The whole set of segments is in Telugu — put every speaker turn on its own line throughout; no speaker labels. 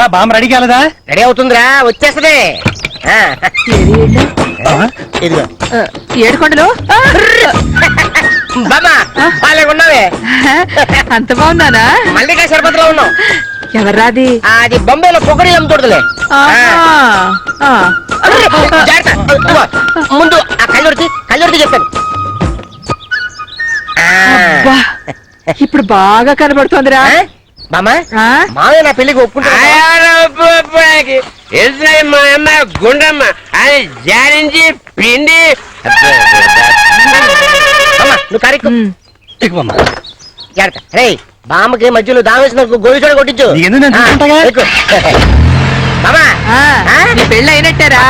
ఎరా బామ్మ రెడీ కాలేదా?
రెడీ అవుతుందిరా, వచ్చేస్తది. ఇదిగో
ఏడుకొండలు
బామా ఉన్నావే.
అంత బాగున్నానా?
మల్లికా సరిపతిలో ఉన్నావు.
ఎవర్రాది?
అది బొంబాయిలో పొగరి అమ్ముతూడదులే. ముందు ఆ కళ్ళొడికి చెప్పాను.
ఇప్పుడు బాగా కనబడుతోందిరా.
బామా మావయ్య నా పెళ్లికి
ఒప్పుకుంటా. మా అమ్మ గుండమ్మ అని జారించి పిండి
నువ్వు కరెక్ట్. రే బామ్మకి మధ్యలో దావేసిన గోలి చోడ కొట్టించు.
పెళ్ళి అయినట్టారా?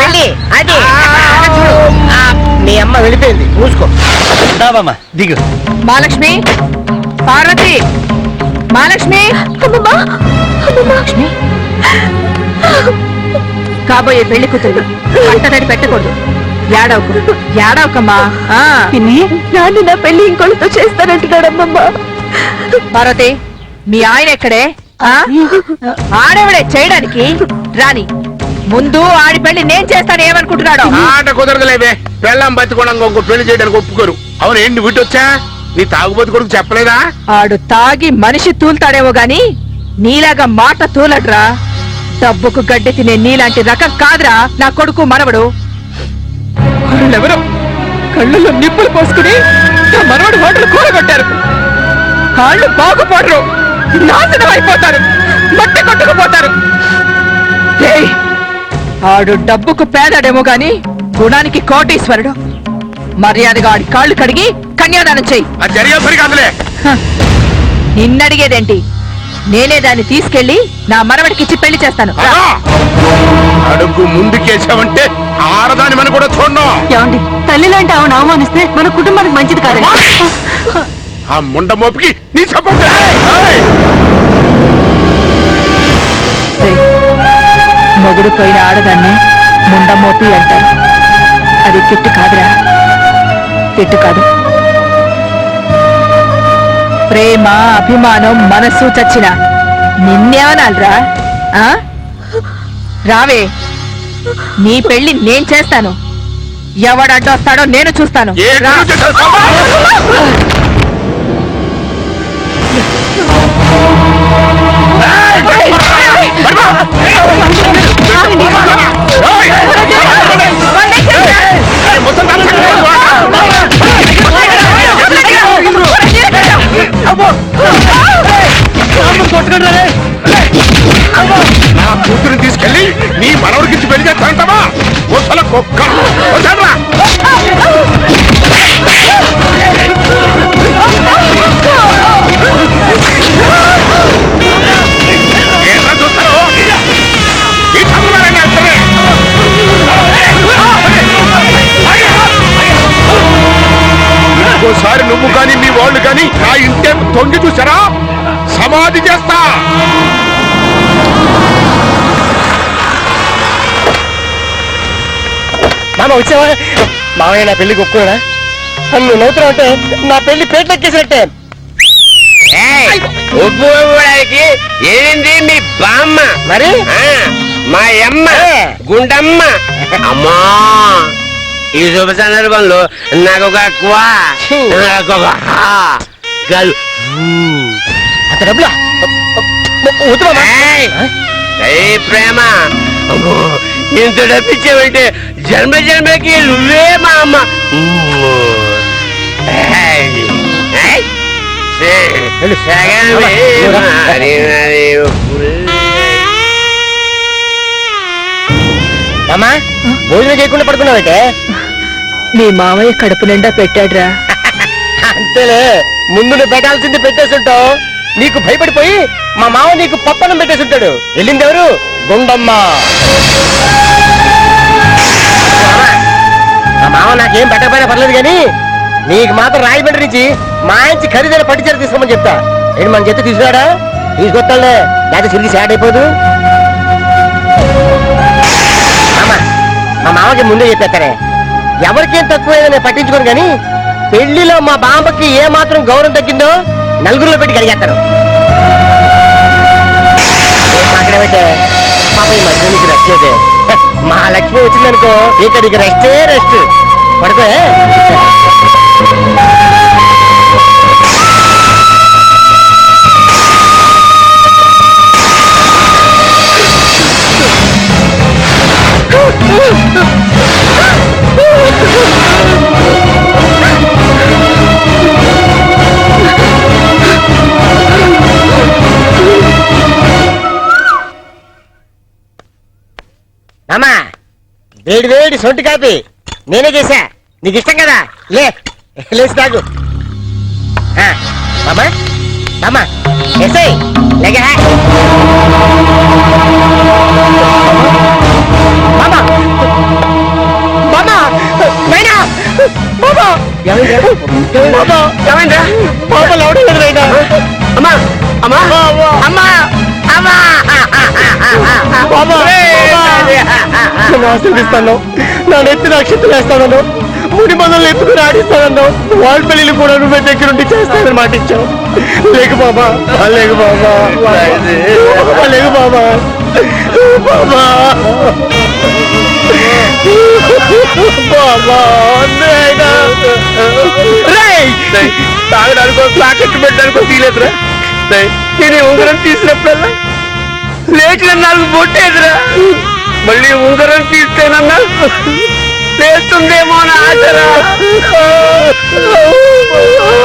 అది మీ అమ్మ వెళ్ళిపోయింది, మూసుకో.
దిగు.
మహాలక్ష్మి, పార్వతి, మహాలక్ష్మి, లక్ష్మి కాబోయే పెళ్లి కూతురు పంటనడి పెట్టకూడదు. ఏడవకమ్మా. నాన్న నా పెళ్లి ఇంకోళ్ళతో చేస్తానంటున్నాడమ్మమ్మా. పార్వతి, మీ ఆయన ఎక్కడే? ఆడవిడే చేయడానికి రాని. ముందు ఆడి పెళ్లి నేను చేస్తాను ఏమనుకుంటున్నాడు?
ఆట కుదరదులేవే. పెళ్ళం బతికోవడం ఇంకో పెళ్లి చేయడానికి ఒప్పుకోరు. అవును, ఏంటి విట్టొచ్చా? నీ తాగుబోతు కొడుకు చెప్పలేదా?
ఆడు తాగి మనిషి తూలుతాడేమో గాని నీలాగా మాట తూలడ్రా. డబ్బుకు గడ్డి తినే నీలాంటి రకం కాదురా నా కొడుకు మనవడు. ఎవరు కళ్ళల్లో నిప్పులు పోసుకుని నా మనవడు హోటల్ కూరగొట్టారు. కాళ్ళు బాగుపడరు, నాశనం అయిపోతారు, మట్టి కొట్టుకుపోతారు. ఆడు డబ్బుకు పేదాడేమో గాని గుణానికి కోటీశ్వరుడు. మర్యాదగా ఆడి కాళ్ళు కడిగి కన్యాదానం చెయ్యి. నిన్నడిగేదేంటి? నేనే దాన్ని తీసుకెళ్లి నా మనవడికిచ్చి పెళ్లి చేస్తాను.
అడుగు ముందుకేసావంటే ఆడదాని మన కూడా చూడను.
ఏమండి, తల్లిలాంటి ఆమెను అవమానిస్తే మన కుటుంబానికి మంచిది కాదండి.
ఆ ముండ మోపికి నీ సపోర్ట్.
మొగుడు పోయిన ఆడదాన్ని ముండమోపి అంటారు. అది తిట్టు కాదురా, తిట్టు కాదు. ప్రేమ, అభిమానం, మనస్సు చచ్చిన నిన్నేమనాలరా? రావే, నీ పెళ్లి నేను చేస్తాను. ఎవడడ్డొస్తాడో నేను చూస్తాను.
నా కూతురుని తీసుకెళ్ళి నీ మనవడికి పెళ్లి చేస్తానంటావా? ముసల కుక్క ఇంకోసారి నువ్వు కానీ మీ వాళ్ళు కానీ నా ఇంటే తొంగి చూసారా సమాధి చేస్తా.
మామ వచ్చావా? మామయ్య నా పెళ్లికి ఒప్పుకున్నాడా? నువ్వు నవ్వుతున్నావు అంటే నా పెళ్లి పేటెక్కేసినట్టే.
ఒప్పుకోవడానికి ఏంటి మీ బామ్మ?
మరి
మా అమ్మ గుండమ్మ. అమ్మా, ఈ శుభ సందర్భంలో నాకు ఒక
అంత డబ్బులా?
ప్రేమ ఇంత డబ్బిచ్చావంటే జన్మ జన్మకి నువ్వే మా అమ్మ.
అమ్మా, భోజనం చేయకుండా పడుకున్నావంటే?
నీ మామయ్య కడుపు నిండా పెట్టాడ్రా.
అంతేలే, ముందు నువ్వు పెట్టాల్సింది పెట్టేస్తుంటావు. నీకు భయపడిపోయి మా మామ నీకు పప్పనం పెట్టేస్తుంటాడు. వెళ్ళింది ఎవరు? గుండమ్మ. మా మామ నాకేం పెట్టకపోయినా పర్లేదు కానీ నీకు మాత్రం రాయబండి నుంచి మా ఇంచి ఖరీదైన పట్టుచీర తీసుకోమని చెప్తా. ఏంటి మన చెత్త తీసుకురాడా? తీసుకొస్తాడులే, లేకపోతే సిరిగి సాడ్ అయిపోదు. మా మామకి ముందే చెప్పేస్తారే, ఎవరికేం తక్కువ నేను పట్టించుకోను కానీ పెళ్లిలో మా బామ్మకి ఏ మాత్రం గౌరవం తగ్గిందో నలుగురిలో పెట్టి కడిగేస్తాను. మాట్లాడబట్టే పాప ఈ మధ్య నీకు రెస్ట్ లేదే మా లక్ష్మి వచ్చిందనుకో ఇక్కడికి రెస్టే రెస్ట్ పడుకో అమ్మా వేడి వేడి సొంటి కాపీ నేనే చేశా నీకు ఇష్టం కదా లేచి తాగు మామా మామా ఎస్ఐ లేక మామా మామా నైనా మామా ఏమైందా పాప లవడం లేదు నైనా అమ్మా అమ్మా అమ్మా అమ్మా నన్ను ఆశీర్దిస్తాను నా నెత్తి నక్షత్రం వేస్తాను ముడి మొదలు ఎత్తుకుని ఆడిస్తానన్నావు వాళ్ళ పెళ్లిలు కూడా నువ్వే దగ్గరుండి చేస్తానని మాట ఇచ్చావు లేకు బాబా లేకు బాబా లేకు బాబా బాబా బాబా తాగడానికో తాకట్టు పెట్టడానికో తీలేదురా నేను ఉంగరం తీసినప్పుడల్లా లేచిన నాకు బొట్టేదిరా మళ్ళీ ఉంగరం తీస్తేనన్నా లేస్తుందేమో అని ఆశరా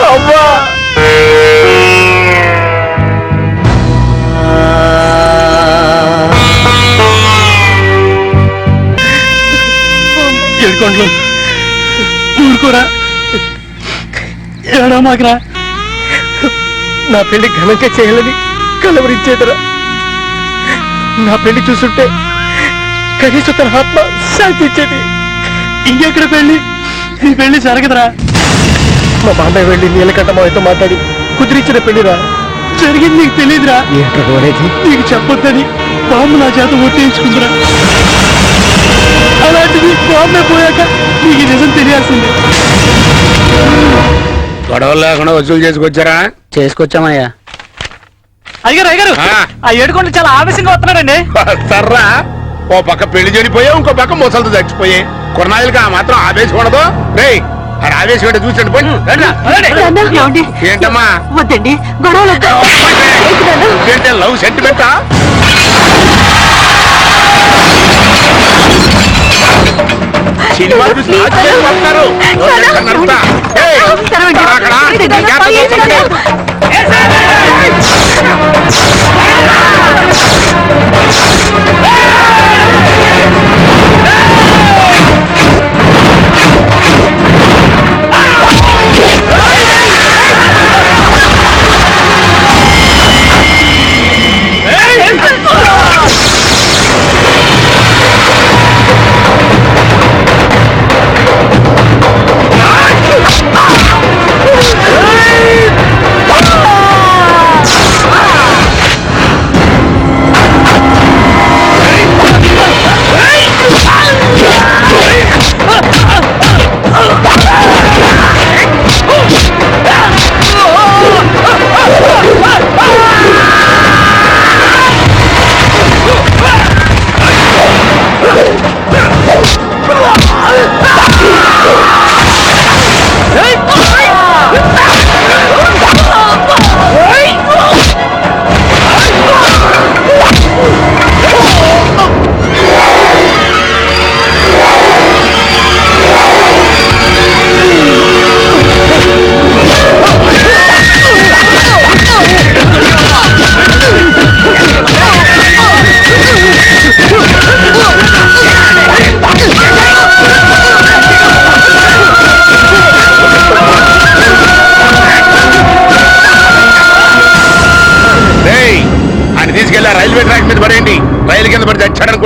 అవ్వా
ఏడుకోండ్లు ఊరుకోరా ఏడా మాకురా
నా పెళ్లి ఘనంగా చేయాలని కలవరించేదరా నా పెళ్లి చూస్తుంటే కనీసం తన ఆత్మ శాంతించేది
ఇంకెక్కడ పెళ్లి ఈ పెళ్లి జరగదురా
మా మామయ్య వెళ్ళి నీలకంఠ మావయ్యతో మాట్లాడి కుదిరించిన పెళ్లిరా
జరిగింది నీకు తెలియదురా నీకు చెప్పొద్దని బాంబు నా చేత ఒట్టేయించుకుందిరా అలాంటిది బాంబే పోయాక నీకు నిజం తెలియాల్సిందే
గొడవలు లేకుండా వసూలు చేసుకొచ్చారా?
చేసుకొచ్చామయ్యా. అయ్యారు అయ్యారు ఆ ఏడుకొండలు చాలా ఆవేశంగా వస్తున్నాడండి.
సర్రా ఓ పక్క పెళ్లి చనిపోయా ఇంకో పక్క ముసలితో చచ్చిపోయే కొన్నాళ్ళకి ఆ మాత్రం ఆవేశం ఉండదు. రే అది ఆవేశం అంటే చూసండి పోయి ఏంటమ్మా
వద్దండి గొడవలు
ఏంటే లవ్ సెంటిమెంటా? సినిమా చూసి ఆశ్చర్యపడతారు.